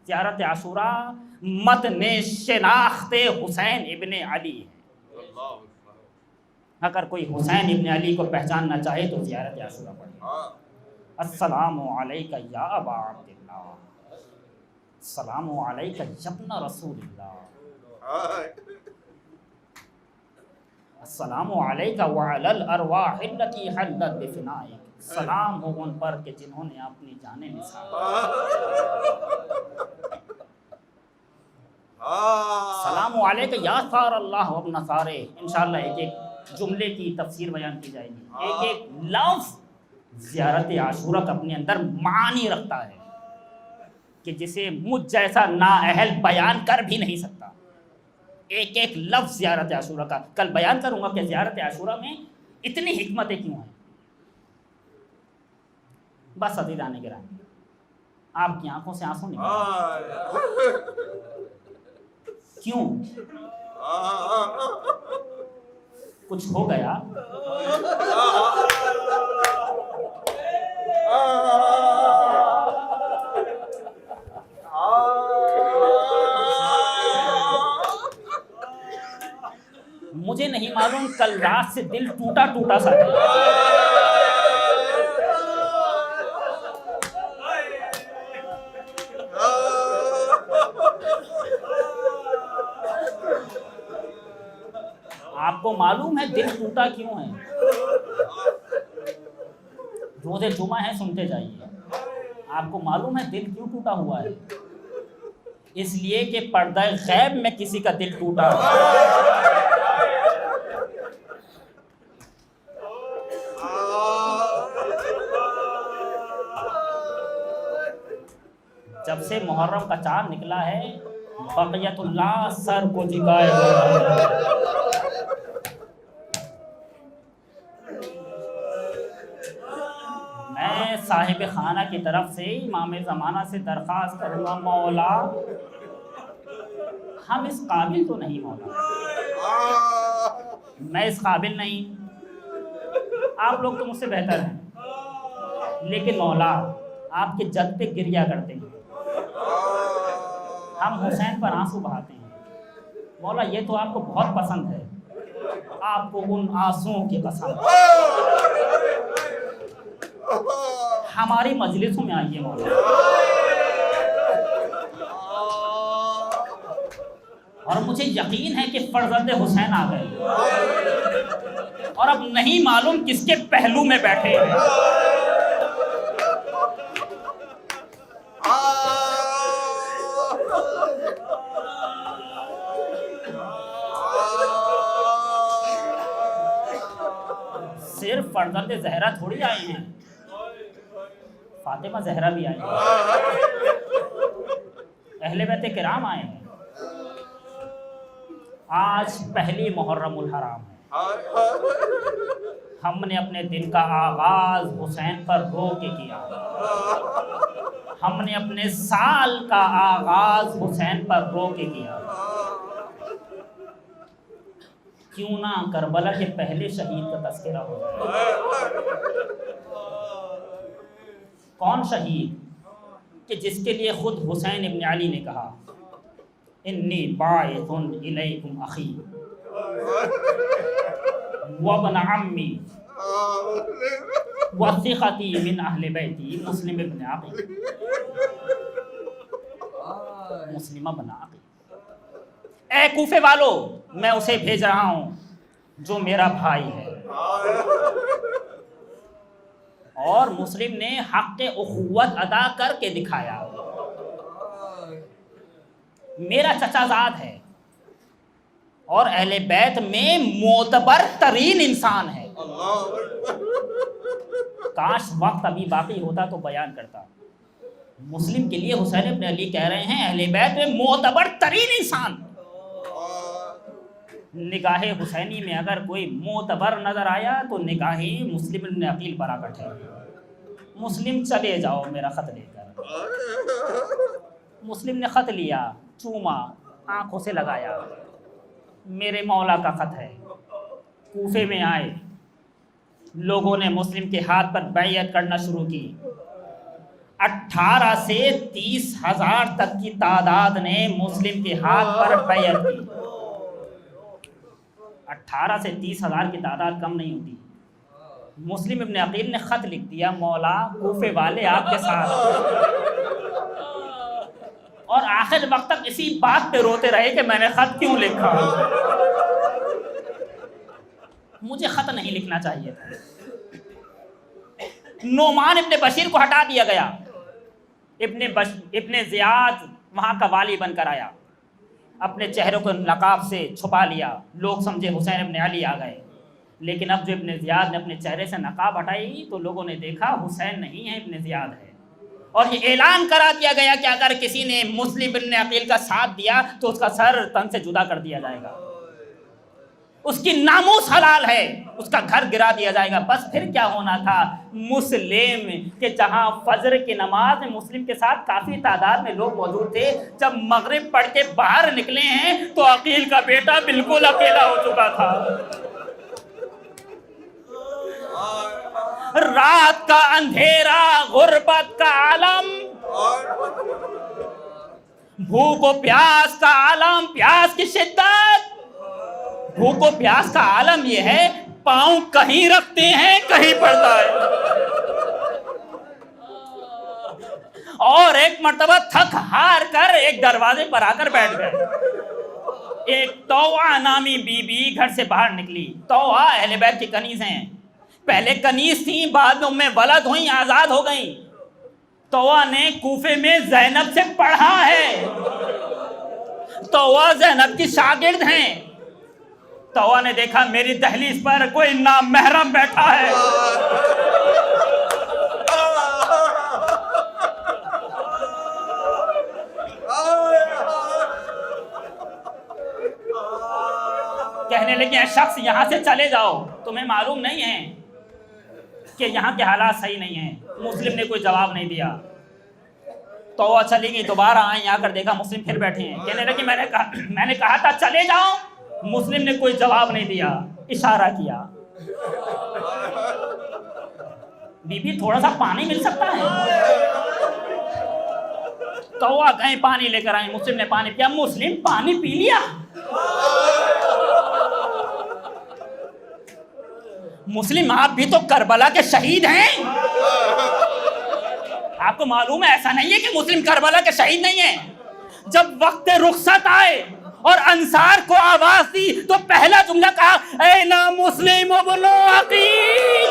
ज़ियारत आशूरा मतने शिनाख्ते हुसैन इब्ने अली है। अगर कोई हुसैन इब्ने अली को पहचानना चाहे तो ज़ियारत आशूरा पढ़े। अस्सलामु अलैका या अबा अब्दिल्लाह, अस्सलामु अलैका यब्ना रसूलिल्लाह, अस्सलामु अलैका व अलल अरवाहिल्लती हल्लत बिफनाइक। सलाम हो उन पर कि जिन्होंने अपनी जानें निसार। सलामु अलैका या सार अल्लाह व नसारे। इंशाअल्लाह एक एक जुमले की तफसीर बयान की जाएगी। एक एक लफ्ज़ ज़ियारत आशूरा का अपने अंदर मानी रखता है कि जिसे मुझ जैसा नाअहल बयान कर भी नहीं सकता। एक एक लफ्ज़ ज़ियारत आशूरा का कल बयान करूँगा कि ज़ियारत आशूरा में इतनी हिकमतें क्यों हैं। बस अज़ीज़ान गिरामी, आपकी आंखों से आंसू निकल क्यों? कुछ हो गया? मुझे नहीं मालूम, कल रात से दिल टूटा टूटा सा है। आपको मालूम है दिल टूटा क्यों है? रोज़े जुमा है, सुनते जाइए। आपको मालूम है दिल क्यों टूटा हुआ है? इसलिए कि पर्दा गैब में किसी का दिल टूटा है। जब से मुहर्रम का चाँद निकला है, बक़ियतुल्लाह सर को झुकाए हुए। मैं साहिब खाना की तरफ से इमाम ज़माना से दरख्वास्त करूँगा, मौला हम इस काबिल तो नहीं, मौला मैं इस काबिल नहीं, आप लोग तो मुझसे बेहतर हैं, लेकिन मौला आपके जद पे गिरिया करते हैं, हम हुसैन पर आंसू बहाते हैं। मौला ये तो आपको बहुत पसंद है, आपको उन आंसुओं की कसम, हमारी मजलिसों में आइए मौला। और मुझे यकीन है कि फर्जंद हुसैन आ गए और अब नहीं मालूम किसके पहलू में बैठे हैं। सिर्फ फर्जंद ज़हरा थोड़ी आए हैं, फातिमा ज़हरा भी आई है, अहले बैत किराम आए हैं। आज पहली मुहर्रमुल हराम है, हमने अपने दिन का आगाज हुसैन पर रो के किया, हमने अपने साल का आगाज हुसैन पर रो के किया। क्यों ना करबला के पहले शहीद का तज़किरा हो जाए। कौन शहीद कि जिसके लिए खुद हुसैन इब्न अली ने कहा, इन्नी बाइथुन इलैकुम अखी वब्न अम्मी वसिक़ती मिन अहले बैती मुस्लिम इब्न अक़ील, मुस्लिम इब्न अक़ील। ए कूफे वालों, मैं उसे भेज रहा हूँ जो मेरा भाई है। और मुस्लिम ने हक़ उख़ुव्वत अदा करके दिखाया। मेरा चचाजाद है और अहले बैत में मोतबर तरीन इंसान है। काश वक्त अभी बाकी होता तो बयान करता। मुस्लिम के लिए हुसैन इब्न अली कह रहे हैं अहले बैत में मोतबर तरीन इंसान। निगाहे हुसैनी में अगर कोई मोतबर नज़र आया तो निगाहे मुस्लिम इब्न अक़ील पर आ बैठे। मुस्लिम चले जाओ मेरा ख़त लेकर। मुस्लिम ने ख़त लिया, चूमा, आँखों से लगाया, मेरे मौला का ख़त है। कूफे में आए, लोगों ने मुस्लिम के हाथ पर बैयत करना शुरू की। 18 से 30,000 तक की तादाद ने मुस्लिम के हाथ पर बैयत की। 18 से 30,000 की तादाद कम नहीं होती। मुस्लिम इब्न अकील ने खत लिख दिया, मौला कूफे वाले आपके साथ, और आखिर वक्त तक इसी बात पे रोते रहे कि मैंने खत क्यों लिखा, मुझे खत नहीं लिखना चाहिए था। नोमान इब्न बशीर को हटा दिया गया, इब्न ज़ियाद वहां का वाली बनकर आया, अपने चेहरे को नकाब से छुपा लिया, लोग समझे हुसैन इब्न अली आ गए। लेकिन अब जो इब्न ज़ियाद ने अपने चेहरे से नकाब हटाई तो लोगों ने देखा हुसैन नहीं है, इब्न ज़ियाद है। और ये ऐलान करा दिया गया कि अगर किसी ने मुस्लिम इब्न अकील का साथ दिया तो उसका सर तन से जुदा कर दिया जाएगा, उसकी नामूस हलाल है, उसका घर गिरा दिया जाएगा। बस फिर क्या होना था, मुस्लिम के जहां फजर की नमाज में मुस्लिम के साथ काफी तादाद में लोग मौजूद थे, जब मगरिब पढ़ के बाहर निकले हैं तो अकील का बेटा बिल्कुल अकेला हो चुका था। रात का अंधेरा, गुर्बत का आलम, भूख और प्यास का आलम, प्यास की शिद्दत। भूख और प्यास का आलम यह है, पांव कहीं रखते हैं कहीं पड़ता है। और एक मर्तबा थक हार कर एक दरवाजे पर आकर बैठ गए। एक तौआ नामी बीबी घर से बाहर निकली। तौआ अहले बैत की कनीज हैं, पहले कनीज थी, बाद में उम्मे वलद हुई, आजाद हो गई। तौआ ने कूफे में ज़ैनब से पढ़ा है, तौआ ज़ैनब की शागिर्द हैं। तौआ ने देखा मेरी दहलीज पर कोई नामहरम बैठा है, कहने लगे शख्स यहां से चले जाओ, तुम्हें मालूम नहीं है कि यहाँ के हालात सही नहीं है। मुस्लिम ने कोई जवाब नहीं दिया। तौआ चली गई, दोबारा आई, आकर देखा मुस्लिम फिर बैठे हैं। कहने लगी मैंने कहा था चले जाओ, मुस्लिम ने कोई जवाब नहीं दिया, इशारा किया। बीबी थोड़ा सा पानी मिल सकता है? तौआ गए, पानी लेकर आए, मुस्लिम ने पानी पिया। मुस्लिम पानी पी लिया। मुस्लिम आप भी तो करबला के शहीद हैं, आपको मालूम है? ऐसा नहीं है कि मुस्लिम करबला के शहीद नहीं है। जब वक्त रुखसत आए और अंसार को आवाज दी तो पहला जुमला कहा, ऐ ना मुस्लिम इब्न अकील।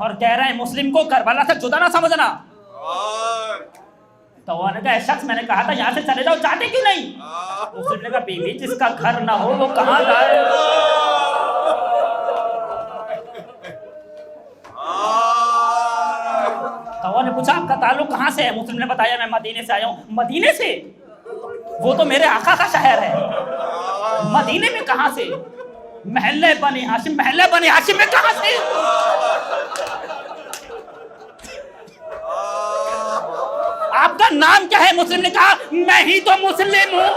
और कह रहे हैं मुस्लिम को करबला से जुदा ना समझना। तो उन्होंने कहा शख्स मैंने कहा था यहाँ से चले जाओ, जाते क्यों नहीं? मुस्लिम ने कहा बीवी जिसका घर ना हो वो कहाँ जाए? तो ने पूछा आपका ताल्लुक कहाँ से है? मुस्लिम ने बताया मैं मदीने से आया हूँ। मदीने से? वो तो मेरे आका का शहर है। मदीने में कहाँ से? महल्ले बनी हाशिम। महल्ले बनी हाशिम में कहाँ से? आपका नाम क्या है? मुस्लिम ने कहा मैं ही तो मुस्लिम हूँ।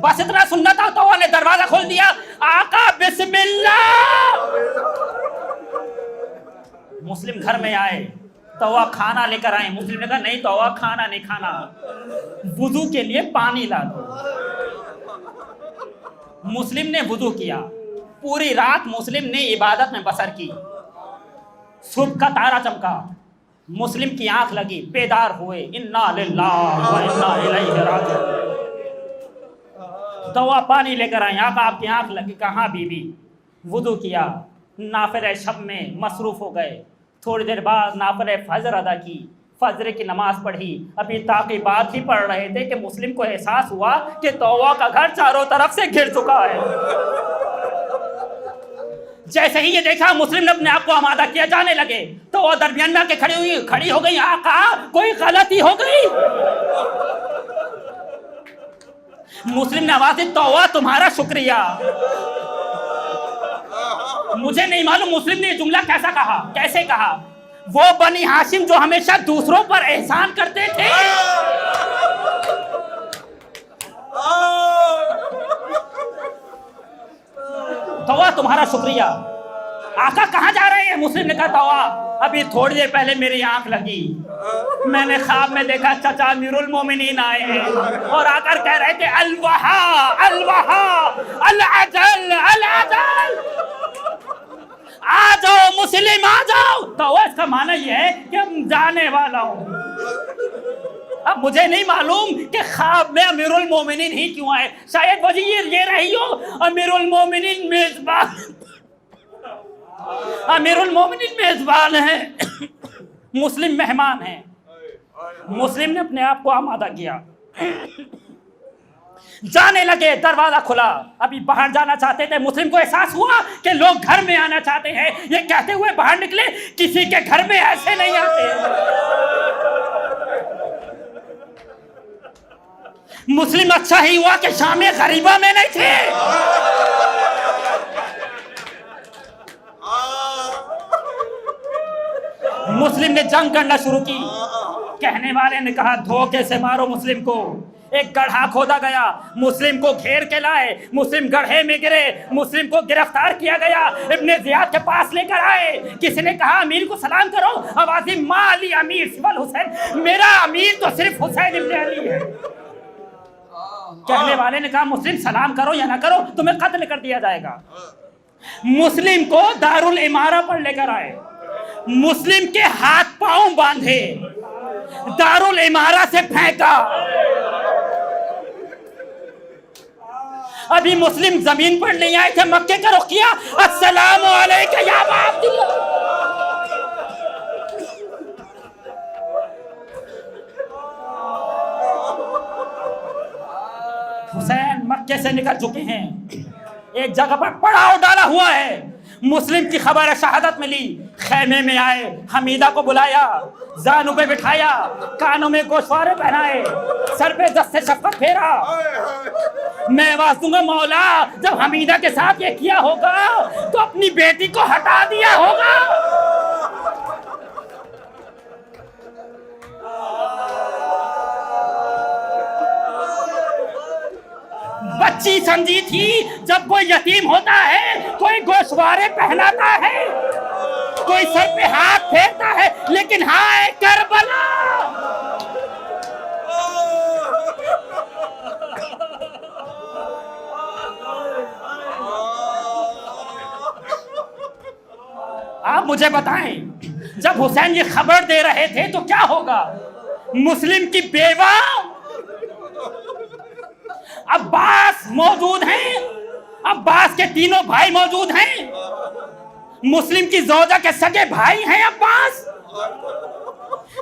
बस इतना सुनना था तो उन्होंने दरवाजा खोल दिया। आका बिस्मिल्लाह। मुस्लिम घर में आए, तवा खाना लेकर आए। मुस्लिम ने कहा नहीं तवा खाना नहीं खाना, वुजू के लिए पानी ला दो। मुस्लिम ने वुजू किया। पूरी रात मुस्लिम ने इबादत में बसर की। सुबह का तारा चमका, मुस्लिम की आंख लगी, बेदार हुए। इन्ना लिल्लाह व इन्ना इलैहि राजिऊन। दवा पानी लेकर आए। आका आपकी आंख लगी। कहाँ बीबी? वुजू किया, नाफिले शब में मसरूफ हो गए। थोड़ी देर बाद नाफिले फजर अदा की, फजर की नमाज पढ़ी। अभी ताक़ीबात ही पढ़ रहे थे कि मुस्लिम को एहसास हुआ कि तौवा का घर चारों तरफ से घिर चुका है। जैसे ही ये देखा मुस्लिम ने अपने आप को आमादा किया, जाने लगे तो वो दरमियान में आके खड़ी हो गई। आका कोई गलती हो गई? मुस्लिम ने आवाज दी तौवा तुम्हारा शुक्रिया। मुझे नहीं मालूम मुस्लिम ने जुमला कैसा कहा, कैसे कहा। वो बनी हाशिम जो हमेशा दूसरों पर एहसान करते थे। तवा तुम्हारा शुक्रिया। आका कहाँ जा रहे हैं? मुस्लिम ने कहा तवा अभी थोड़ी देर पहले मेरी आंख लगी, मैंने ख्वाब में देखा चाचा अमीरुल मोमिनीन आए हैं और आकर कह रहे थे अलवहा अलवहा अल अजल अल अजल, आ जाओ मुस्लिम आ जाओ। तो इसका माना यह है कि हम जाने वाला हूं। अब मुझे नहीं मालूम कि ख्वाब में अमीरुल मोमिनीन ही क्यों आए, शायद वजह ये रही हो अमीरुल मोमिनीन मेजबान, अमीरुल मोमिनीन मेजबान है, मुस्लिम मेहमान है। मुस्लिम ने अपने आप को आमादा किया, जाने लगे। दरवाजा खुला, अभी बाहर जाना चाहते थे। मुस्लिम को एहसास हुआ कि लोग घर में आना चाहते हैं। ये कहते हुए बाहर निकले, किसी के घर में ऐसे नहीं आते। मुस्लिम अच्छा ही हुआ कि शामे गरीबा में नहीं थे। मुस्लिम ने जंग करना शुरू की। कहने वाले ने कहा धोखे से मारो मुस्लिम को। एक गड्ढा खोदा गया, मुस्लिम को घेर के लाए, मुस्लिम गड्ढे में गिरे, मुस्लिम को गिरफ्तार किया गया, इब्ने जियाद के पास लेकर आए। किसी ने कहा अमीर को सलाम करो, आवाज़ी माली अमीर सिवल हुसैन, मेरा अमीर तो सिर्फ हुसैन इब्ने अली है। कहने वाले ने कहा मुस्लिम सलाम करो या ना करो, तुम्हें कत्ल कर दिया जाएगा। मुस्लिम को दारुल इमारा पर लेकर आए, मुस्लिम के हाथ पांव बांधे, दारुल इमारा से फेंका। अभी मुस्लिम जमीन पर नहीं आए थे, मक्के का रुख किया, अस्सलाम वालेकुम या अबा अब्दुल्लाह। हुसैन मक्के से निकल चुके हैं, एक जगह पर पड़ाव डाला हुआ है। मुस्लिम की खबर शहादत मिली, खेमे में आए, हमीदा को बुलाया, जानू पे बिठाया, कानों में गोशवारे पहनाए, सर पे दस्ते शफकत फेरा। मैं आवाज दूंगा मौला, जब हमीदा के साथ ये किया होगा तो अपनी बेटी को हटा दिया होगा। बच्ची समझी थी जब कोई यतीम होता है कोई गोशवारे पहनाता है, कोई सर पे हाथ फेरता है, लेकिन हाय करबला, आप मुझे बताएं जब हुसैन ये खबर दे रहे थे तो क्या होगा? मुस्लिम की बेवा अब्बास मौजूद हैं, अब्बास के तीनों भाई मौजूद हैं, मुस्लिम की जोजा के सगे भाई हैं अब्बास।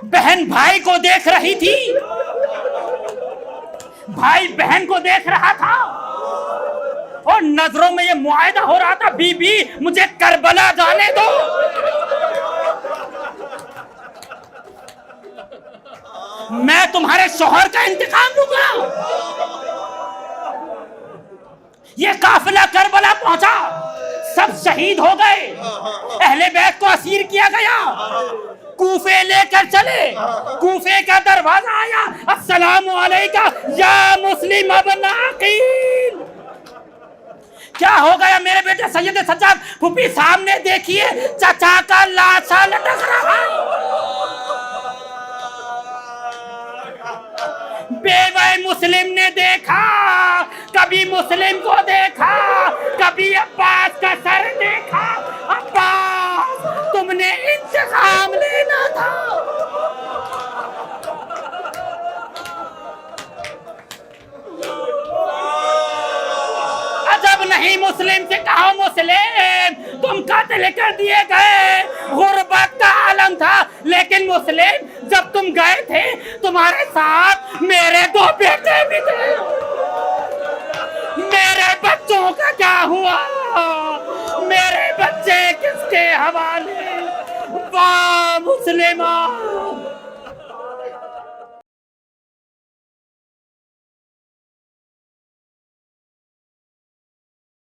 बहन भाई को देख रही थी, भाई बहन को देख रहा था और नजरों में ये मुआहदा हो रहा था, बीबी मुझे करबला जाने दो। मैं तुम्हारे शौहर का इंतकाम लूंगा। ये काफिला करबला पहुंचा, सब शहीद हो गए, अहले बैत को असीर किया गया, कूफे लेकर चले, कूफे का दरवाजा आया, अस्सलामु अलैका या मुस्लिम अबना अकील। क्या हो गया मेरे बेटे सैयद सज्जाद? फूफी सामने देखिए, चाचा का लाशा लटक रहा है। बेवै मुस्लिम ने देखा, कभी मुस्लिम को देखा, कभी अब्बास का सर देखा। अब्बास तुमने इंतकाम लेना था। अजब नहीं मुस्लिम से कहो मुस्लिम, तुम कत्ल कर दिए गए, गुर्बत का आलम था, लेकिन मुस्लिम जब तुम गए थे तुम्हारे साथ मेरे दो बेटे भी थे, मेरे बच्चों का क्या हुआ? मेरे बच्चे किसके हवाले? वाह मुस्लिमा,